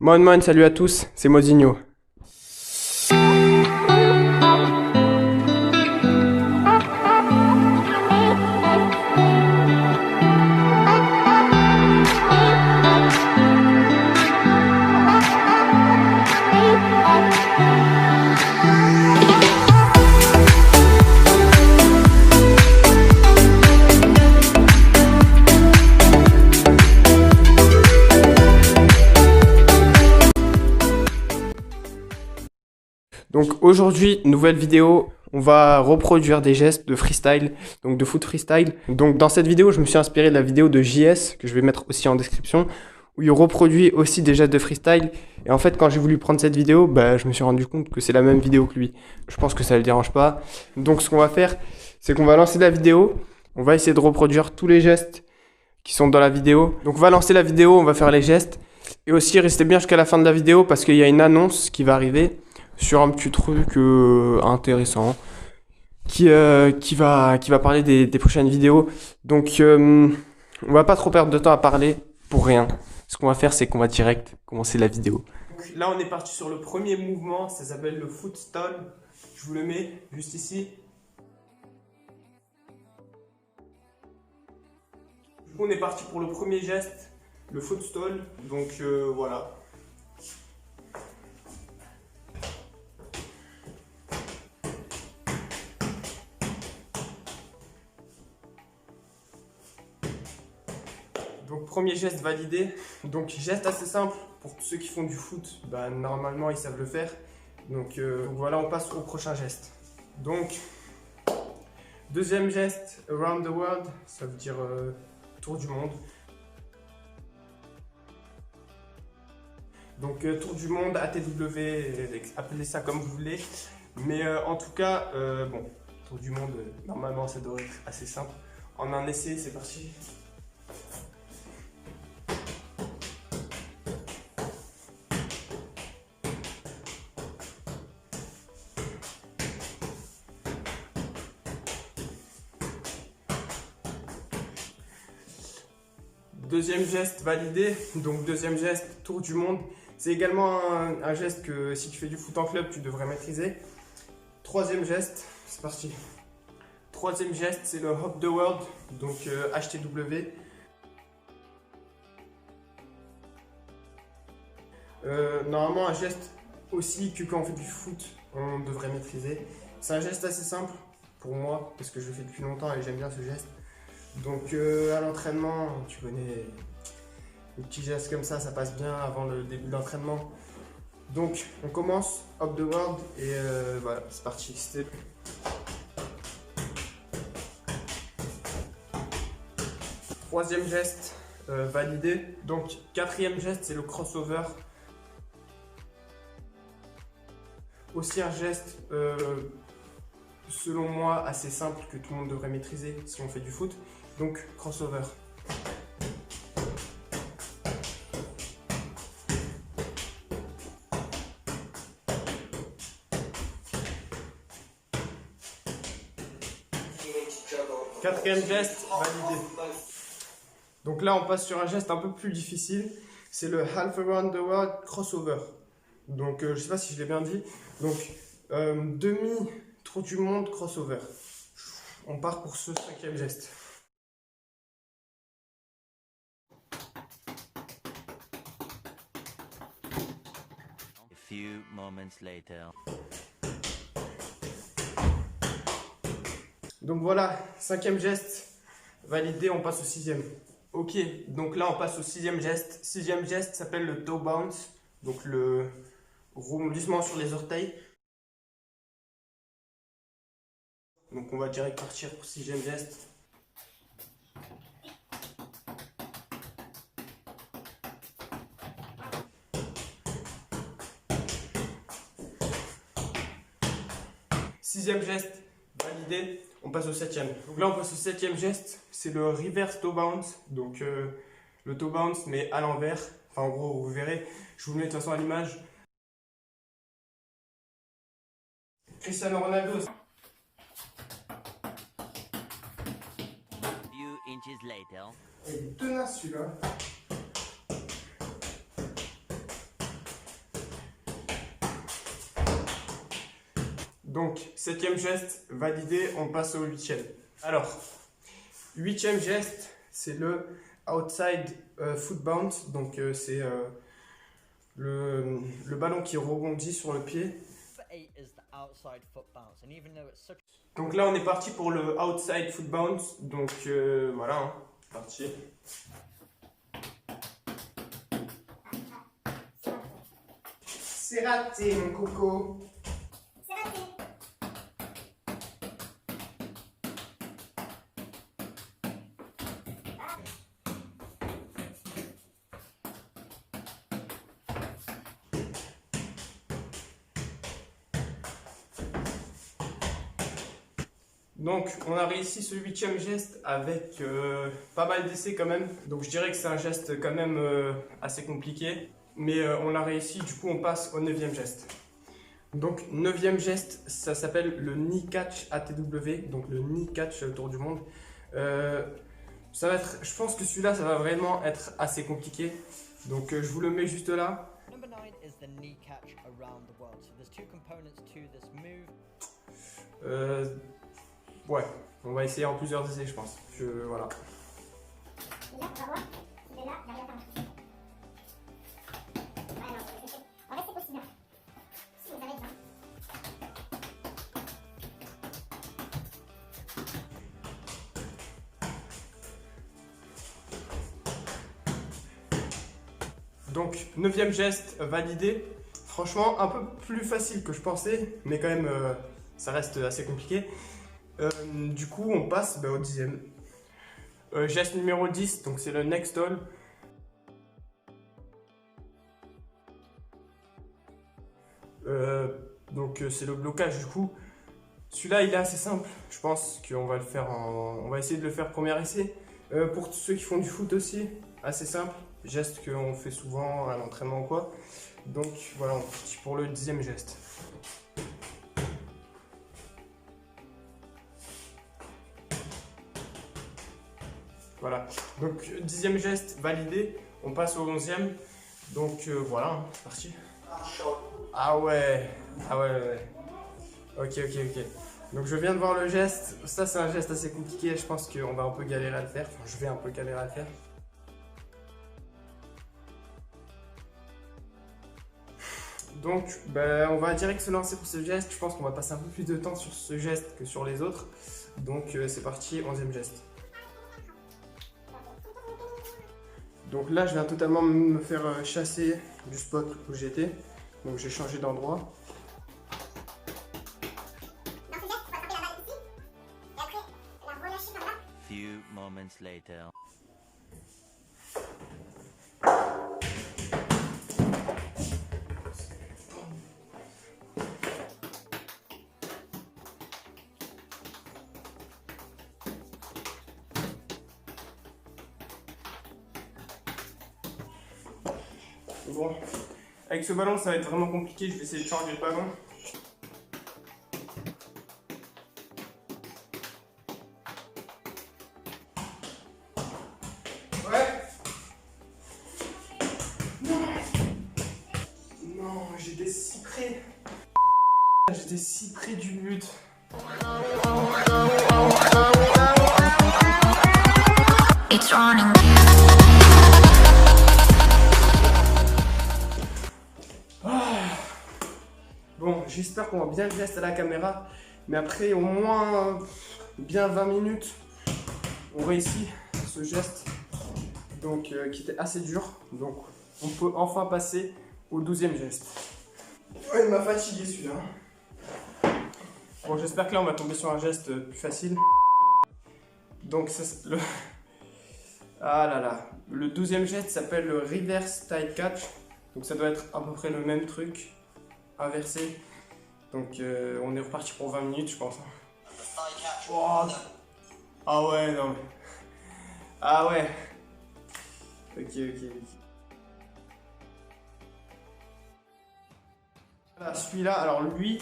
Salut à tous, c'est Mozinho. Donc aujourd'hui, nouvelle vidéo, on va reproduire des gestes de freestyle, donc de foot freestyle. Donc dans cette vidéo, je me suis inspiré de la vidéo de JS, que je vais mettre aussi en description, où il reproduit aussi des gestes de freestyle. Et en fait, quand j'ai voulu prendre cette vidéo, je me suis rendu compte que c'est la même vidéo que lui. Je pense que ça ne le dérange pas. Donc ce qu'on va faire, c'est qu'on va lancer la vidéo, on va essayer de reproduire tous les gestes qui sont dans la vidéo. Donc on va lancer la vidéo, on va faire les gestes. Et aussi, restez bien jusqu'à la fin de la vidéo parce qu'il y a une annonce qui va arriver sur un petit truc intéressant qui va parler des prochaines vidéos. Donc on va pas trop perdre de temps à parler pour rien. Ce qu'on va faire, c'est qu'on va direct commencer la vidéo. Donc là, on est parti sur le premier mouvement, ça s'appelle le foot stall. Je vous le mets juste ici. Du coup, on est parti pour le premier geste, le foot stall. Donc voilà. Donc premier geste validé, donc geste assez simple pour ceux qui font du foot, normalement ils savent le faire. Donc voilà, on passe au prochain geste. Donc deuxième geste, around the world, ça veut dire tour du monde. Donc tour du monde, ATW, appelez ça comme vous voulez. Mais en tout cas, tour du monde, normalement ça devrait être assez simple. En un essai, c'est parti. Deuxième geste validé, donc deuxième geste, tour du monde. C'est également un geste que si tu fais du foot en club, tu devrais maîtriser. Troisième geste, c'est parti. Troisième geste, c'est le Hop the World, donc HTW. Normalement, un geste aussi que quand on fait du foot, on devrait maîtriser. C'est un geste assez simple pour moi, parce que je le fais depuis longtemps et j'aime bien ce geste. Donc à l'entraînement, tu connais les petits gestes comme ça passe bien avant le début de l'entraînement. Donc on commence, hop the world et voilà, c'est parti. Troisième geste validé. Donc quatrième geste, c'est le crossover. Aussi un geste selon moi assez simple que tout le monde devrait maîtriser si on fait du foot. Donc crossover. Quatrième geste validé. Donc là on passe sur un geste un peu plus difficile. C'est le half around the world crossover. Donc je sais pas si je l'ai bien dit. Donc demi tour du monde crossover. On part pour ce cinquième geste. Few moments later. Donc voilà, cinquième geste validé, on passe au sixième. Ok, donc là on passe au sixième geste. Sixième geste s'appelle le toe bounce, donc le rebondissement sur les orteils. Donc on va direct partir pour sixième geste. Sixième geste validé, on passe au septième. Donc là on passe au septième geste, c'est le reverse toe bounce. Donc le toe bounce mais à l'envers. Enfin en gros vous verrez, je vous le mets de toute façon à l'image. Cristiano Ronaldo. Few inches later. Il est tenace celui-là. Donc, 7e geste validé, on passe au 8e. Alors, 8e geste, c'est le outside foot bounce. Donc, c'est le ballon qui rebondit sur le pied. Donc là, on est parti pour le outside foot bounce. Donc, voilà, hein, parti. C'est raté, mon coco. Donc, on a réussi ce 8e geste avec pas mal d'essais quand même. Donc, je dirais que c'est un geste quand même assez compliqué. Mais on l'a réussi, du coup, on passe au 9e geste. Donc, 9e geste, ça s'appelle le knee catch ATW. Donc, le knee catch autour du monde. Ça va être, je pense que celui-là, ça va vraiment être assez compliqué. Donc, je vous le mets juste là. Number 9 is the knee catch around the world. So there's two components to this move. Ouais, on va essayer en plusieurs essais, je pense. Voilà. Déjà, on va voir. Il est là, il n'y a rien à faire. Ouais, non, en fait, c'est possible. Si vous avez besoin. Donc, 9e geste validé. Franchement, un peu plus facile que je pensais, mais quand même, ça reste assez compliqué. Du coup, on passe au 10e. Geste numéro 10, donc c'est le neck stall. Donc c'est le blocage du coup. Celui-là, il est assez simple. Je pense qu'on va le faire on va essayer de le faire premier essai. Pour ceux qui font du foot aussi, assez simple. Geste qu'on fait souvent à l'entraînement ou quoi. Donc voilà, on est parti pour le 10e geste. Voilà, donc 10e geste validé, on passe au 11e. Donc voilà, hein, c'est parti. Ah ouais, ouais. Ok. Donc je viens de voir le geste, ça c'est un geste assez compliqué, je pense qu'on va un peu galérer à le faire. Enfin, je vais un peu galérer à le faire. Donc on va direct se lancer pour ce geste, je pense qu'on va passer un peu plus de temps sur ce geste que sur les autres. Donc c'est parti, 11e geste. Donc là, je viens totalement me faire chasser du spot où j'étais. Donc j'ai changé d'endroit. Dans ce geste, il faut attraper la balle ici. Et après, la relâcher par là. Few moments later. Bon, avec ce ballon, ça va être vraiment compliqué. Je vais essayer de changer le ballon. Ouais. Non, j'étais si près. J'étais si près du but. It's running. Bon, j'espère qu'on va bien le geste à la caméra. Mais après au moins bien 20 minutes, on réussit ce geste. Donc qui était assez dur. Donc on peut enfin passer au 12e geste. Ouais, il m'a fatigué celui-là. Bon, j'espère que là on va tomber sur un geste plus facile. Donc c'est le... Ah là là. Le 12e geste s'appelle le reverse tight catch. Donc ça doit être à peu près le même truc. Inversé. Donc on est reparti pour 20 minutes je pense. Oh. Ah ouais, non mais... Ah ouais. Ok. Voilà, celui-là, alors lui,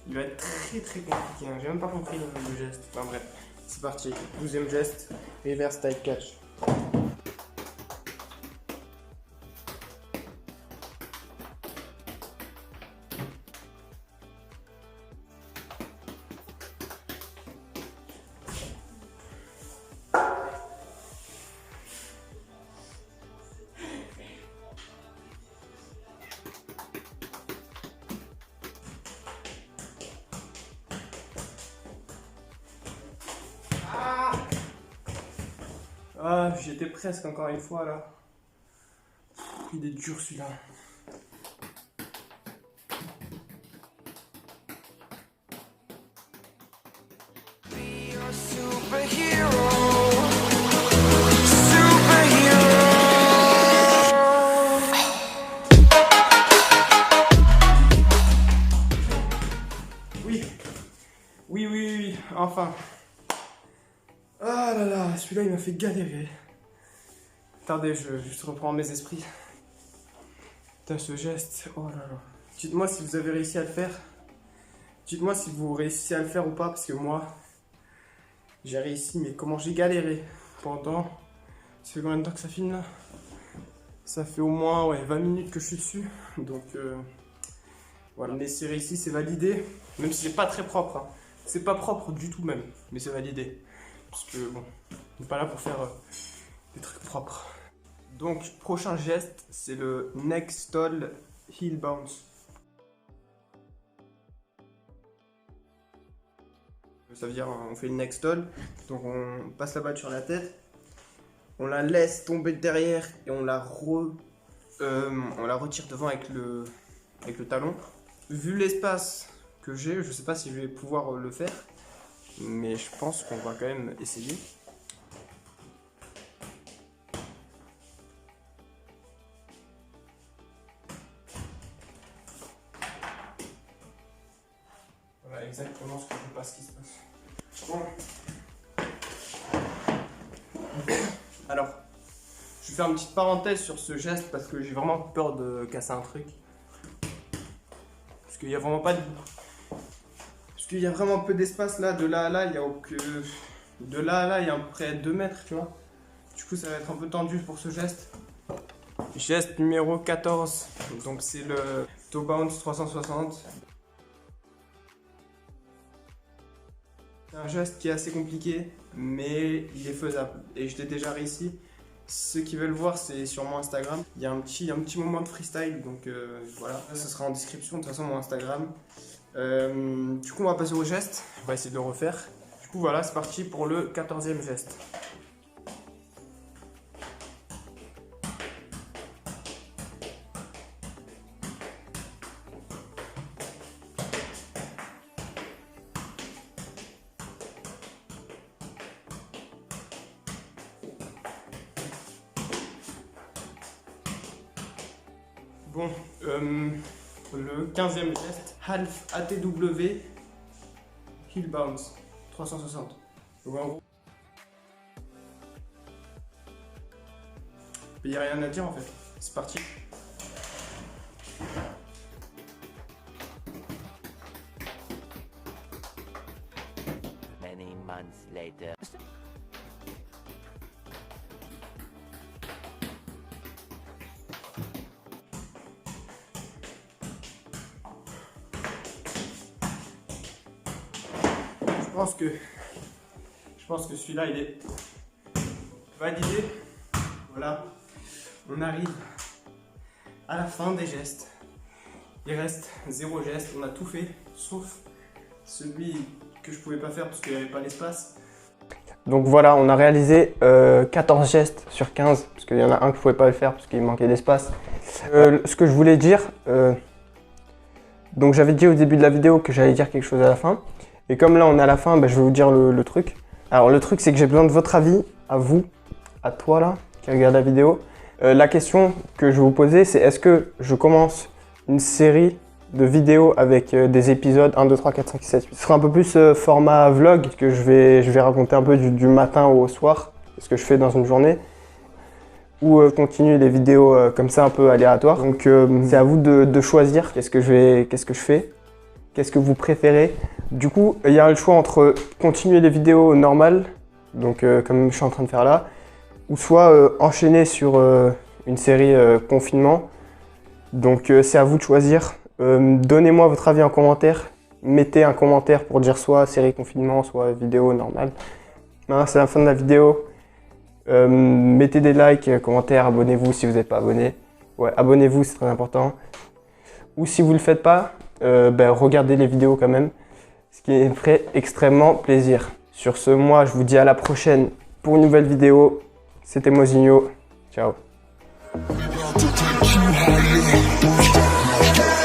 il va être très compliqué, hein. J'ai même pas compris le geste. Enfin bref, c'est parti. 12e geste, reverse tight catch. Ah, j'y étais presque encore une fois là. Il est dur celui-là. Oui, enfin. Ah là là, celui-là il m'a fait galérer. Attendez, je reprends mes esprits. Putain, ce geste, oh là là. Dites-moi si vous avez réussi à le faire. Dites-moi si vous réussissez à le faire ou pas, parce que moi, j'ai réussi, mais comment j'ai galéré pendant... Ça fait combien de temps que ça filme là? Ça fait au moins 20 minutes que je suis dessus. Donc voilà, mais c'est réussi, c'est validé. Même si c'est pas très propre. Hein. C'est pas propre du tout même, mais c'est validé. Parce que bon, on n'est pas là pour faire des trucs propres. Donc prochain geste, c'est le neck stall heel bounce. Ça veut dire on fait une neck stall, donc on passe la balle sur la tête, on la laisse tomber derrière et on la retire devant avec le talon. Vu l'espace que j'ai, je sais pas si je vais pouvoir le faire, mais je pense qu'on va quand même essayer. Voilà exactement ce que je sais pas ce qui se passe. Bon. Alors, je vais faire une petite parenthèse sur ce geste parce que j'ai vraiment peur de casser un truc. Parce qu'il y a vraiment pas de... Parce qu'il y a vraiment peu d'espace là, de là à là, il y a aucun... De là à là, il y a à peu près 2 mètres, tu vois. Du coup, ça va être un peu tendu pour ce geste. Geste numéro 14. Donc c'est le toe bounce 360. C'est un geste qui est assez compliqué, mais il est faisable. Et je l'ai déjà réussi. Ceux qui veulent voir, c'est sur mon Instagram. Il y a un petit moment de freestyle, donc voilà. Ça sera en description, de toute façon, mon Instagram. Du coup, on va passer au geste. On va essayer de le refaire. Du coup, voilà, c'est parti pour le 14e geste. Bon, le 15e geste, half ATW, heel bounce, 360. Donc en gros, il n'y a rien à dire en fait. C'est parti. Many months later. Je pense que celui-là il est validé. Voilà, on arrive à la fin des gestes. Il reste 0 geste, on a tout fait sauf celui que je pouvais pas faire parce qu'il n'y avait pas l'espace. Donc voilà, on a réalisé 14 gestes sur 15 parce qu'il y en a un que je pouvais pas le faire parce qu'il manquait d'espace. Ce que je voulais dire, donc j'avais dit au début de la vidéo que j'allais dire quelque chose à la fin. Et comme là on est à la fin, bah, je vais vous dire le truc. Alors le truc c'est que j'ai besoin de votre avis, à vous, à toi là, qui regarde la vidéo. La question que je vais vous poser c'est est-ce que je commence une série de vidéos avec des épisodes 1, 2, 3, 4, 5, 6, 7, 8. Ce sera un peu plus format vlog, que je vais raconter un peu du matin au soir, ce que je fais dans une journée. Ou continuer les vidéos comme ça un peu aléatoires. Donc c'est à vous de choisir qu'est-ce que je fais, qu'est-ce que vous préférez. Du coup, il y a le choix entre continuer les vidéos normales, donc comme je suis en train de faire là, ou soit enchaîner sur une série confinement. Donc c'est à vous de choisir. Donnez-moi votre avis en commentaire. Mettez un commentaire pour dire soit série confinement, soit vidéo normale. C'est la fin de la vidéo. Mettez des likes, commentaires, abonnez-vous si vous n'êtes pas abonné. Ouais, abonnez-vous, c'est très important. Ou si vous ne le faites pas, regardez les vidéos quand même, ce qui me ferait extrêmement plaisir. Sur ce, moi, je vous dis à la prochaine pour une nouvelle vidéo. C'était Mozinho. Ciao. To take you higher, don't stop now.